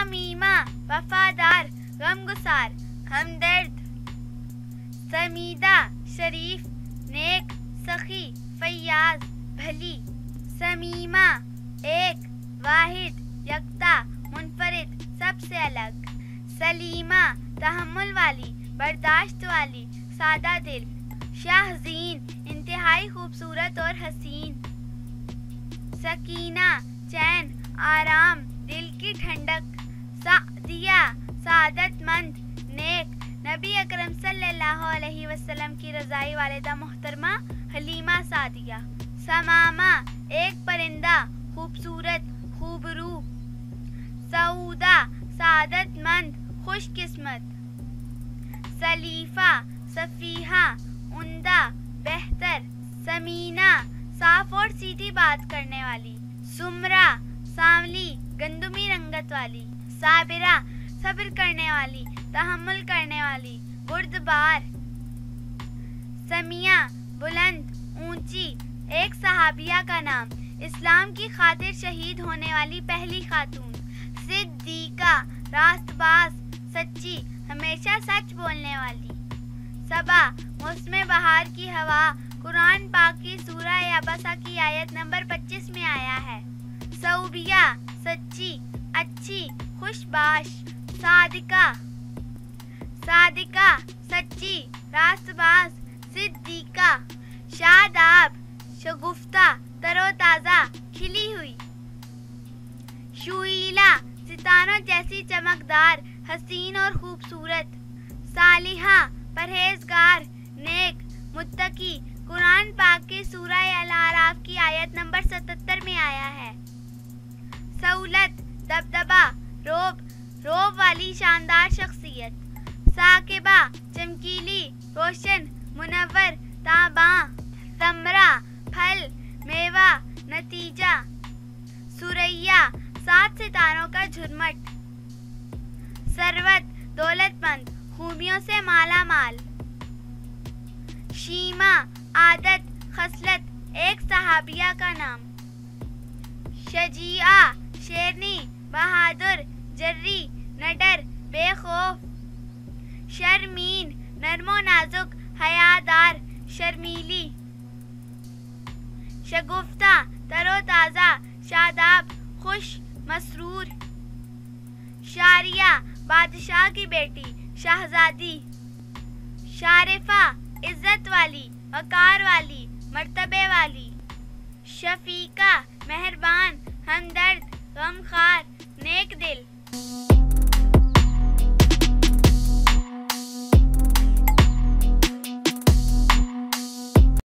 शामीमा वफादार गमगुसार हमदर्द। समीदा शरीफ नेक सखी फैयाज भली। समीमा एक वाहिद यकता मुनफरिद सबसे अलग। सलीमा तहम्मुल वाली बर्दाश्त वाली सादा दिल। शाहज़ीन इंतहाई खूबसूरत और हसीन। सकीना चैन आराम दिल की ठंडक। सादिया सादतमंद नेक नबी अकरम सल्लल्लाहु अलैहि वसल्लम की रज़ाई वालिदा मोहतरमा हलीमा सादिया। समामा एक परिंदा खूबसूरत खूबरू। सऊदा सादतमंद खुशकिस्मत। सलीफा सफीहा उम्दा बेहतर। समीना साफ और सीधी बात करने वाली। सुमरा सांवली गंदुमी रंगत वाली। साबिरा सब्र करने वाली तहम्मुल करने वाली बुर्दबार। समिया बुलंद ऊंची एक सहाबिया का नाम, इस्लाम की खातिर शहीद होने वाली पहली खातून। सिद्दीका रास्तबाज सच्ची हमेशा सच बोलने वाली। सबा मौसम बहार की हवा कुरान पाक की सूरा याबसा की आयत नंबर 25 में आया है। सऊबिया सच्ची अच्छी खुशबाश। सादिका सादिका सच्ची रास्तबाज। सिद्दीका शादाब शगुफ्ता तरोताजा खिली हुई। शुईला सितारों जैसी चमकदार हसीन और खूबसूरत। सालिहा परहेजगार नेक मुत्तकी कुरान पाक की सूरा अल-आराफ की आयत नंबर 77 में आया है। सऊलत दबदबा रोब वाली शानदार शख्सियत। साकिबा चमकीली रोशन मुनव्वर ताबा। समरा फल मेवा नतीजा। सुरैया 7 सितारों का झुरमट। सरवत दौलतमंद खूबियों से माला माल। शीमा आदत खसलत एक सहाबिया का नाम। शजीआ शेरनी बहादुर जर्री नडर बेखौफ। शर्मीन नरमो नाजुक हयादार शर्मीली। शगुफ्ता तरोताजा शादाब खुश मसरूर। शारिया बादशाह की बेटी शहजादी। शारिफा इज्जत वाली वकार वाली मर्तबे वाली। शफीका मेहरबान हमदर्द गमखार नेक दिल।